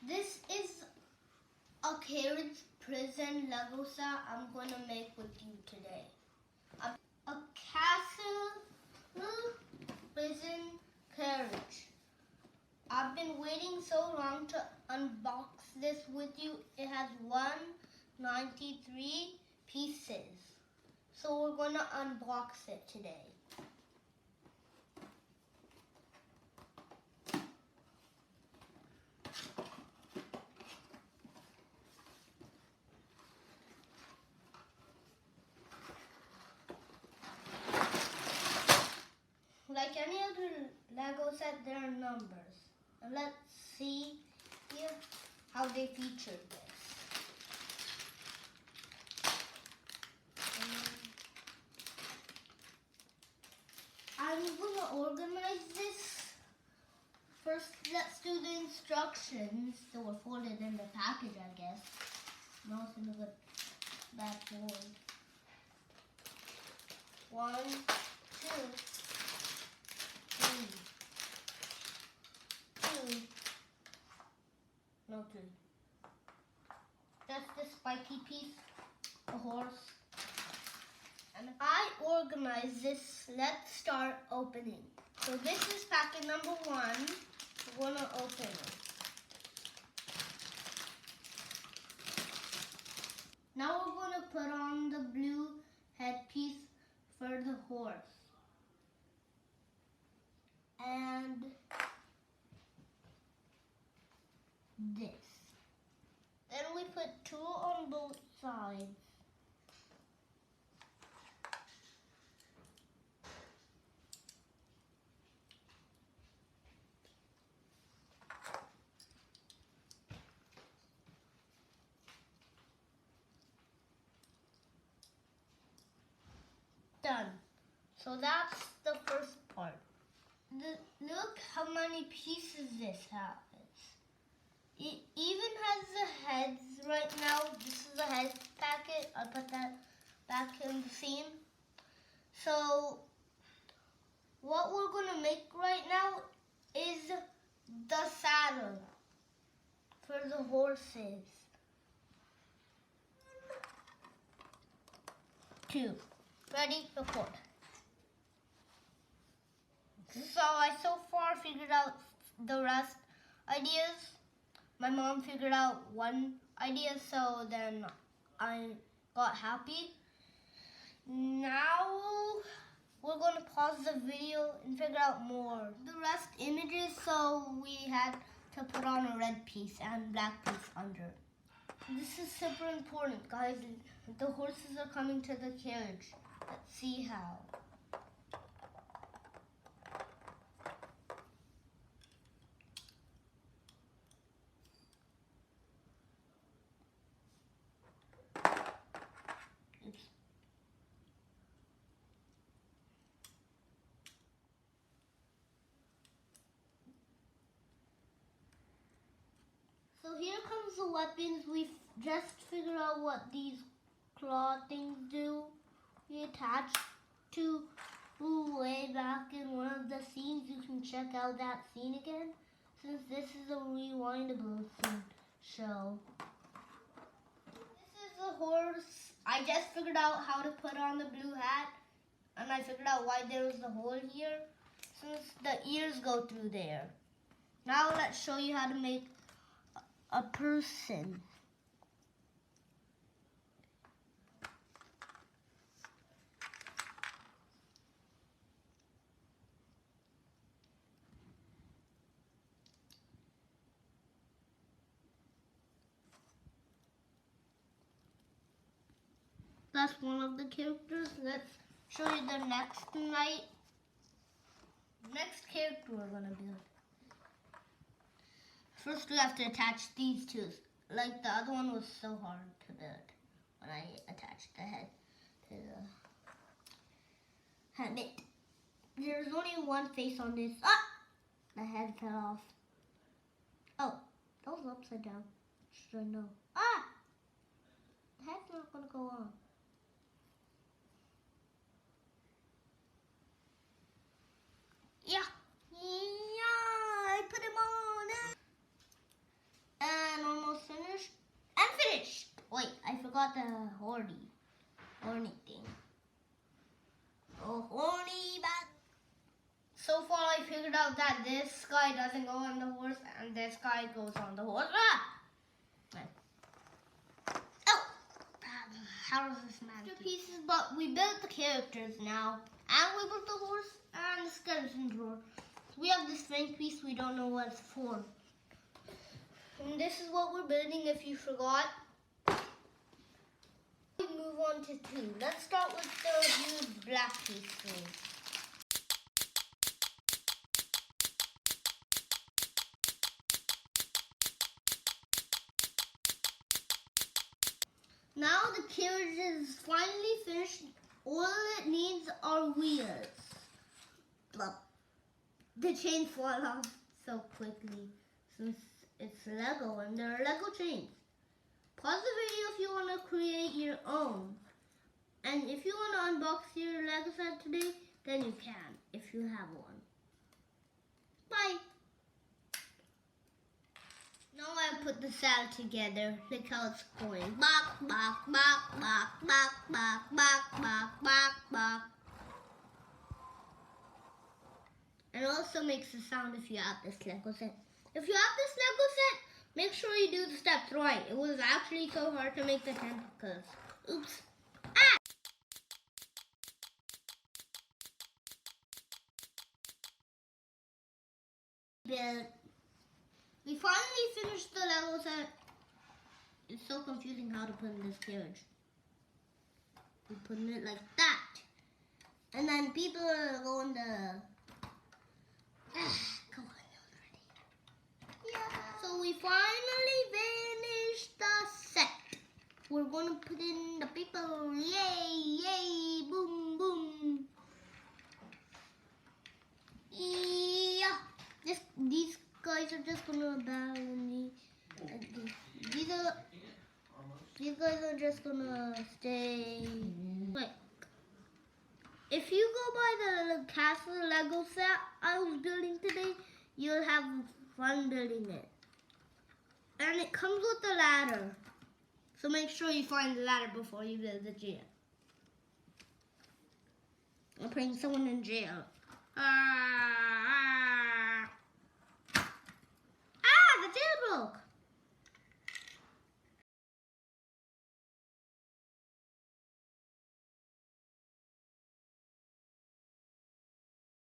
This is a Carriage prison Lego set I'm going to make with you today. A castle prison Carriage. I've been waiting so long to unbox this with you. It has 193 pieces. So we're going to unbox it today. Like any other Lego set, there are numbers. And let's see here how they featured this. I'm going to organize this. First, let's do the instructions. They were folded in the package, I guess. Now it's in the back fold. 1, 2, 3. No 3. That's the spiky piece, the horse. And if I organize this, let's start opening. So this is packet number 1. We're gonna open it. Now we're gonna put on the blue headpiece for the horse. And this. Then we put 2 on both sides. Done. So that's the first part. Look how many pieces this has. It even has the heads right now. This is the head packet. I'll put that back in the scene. So what we're going to make right now is the saddle for the horses. 2. Ready? Record. So I so far figured out the rest ideas. My mom figured out one idea, so then I got happy. Now we're going to pause the video and figure out more. The rest images, so we had to put on a red piece and black piece under. This is super important, guys. The horses are coming to the carriage. Let's see how. Oops. So here comes the weapons. We've just figured out what these claw things do. We attach to way back in one of the scenes. You can check out that scene again, since this is a rewindable show. This is a horse. I just figured out how to put on the blue hat, and I figured out why there was a hole here, since the ears go through there. Now let's show you how to make a person. That's one of the characters. Let's show you the next character we're gonna build. First we have to attach these two. Like the other one was so hard to build when I attached the head to the helmet. There's only one face on this. Ah! The head fell off. Oh, that was upside down. Should I know? Ah! The head's not gonna go on. Yeah, I put him on. forgot the horny thing. Oh, horny bad. So far I figured out that this guy doesn't go on the horse and this guy goes on the horse. Oh! How does this matter? Pieces, but we built the characters now. And we built the horse and the skeleton drawer. We have this strength piece, we don't know what it's for. And this is what we're building if you forgot. We move on to 2. Let's start with the huge black piece first. Now the carriage is finally finished. All it needs are wheels. Blah. The chains fall off so quickly since it's Lego and there are Lego chains. Pause the video if you want to create your own. And if you want to unbox your Lego set today, then you can if you have one. Bye. Now I put the saddle together. Look how it's going. Bok, bok, bok, bok, bok, bok, bok, bok, bok, bok. And it also makes a sound if you have this Lego set. If you have this Lego set, make sure you do the steps right. It was actually so hard to make the tentacles. Oops. Ah! We finally finished the Lego set. It's so confusing how to put in this carriage. We put it like that. And then people are going to... Come on already. Yeah. So we finally finished the set. We're going to put in the people. Yay, yay, boom, boom. Yeah. These guys are just going to battle in these guys are just going to stay. Wait. If you go by the castle Lego set I was building today, you'll have fun building it. And it comes with a ladder. So make sure you find the ladder before you build the jail. I'm putting someone in jail. Ah!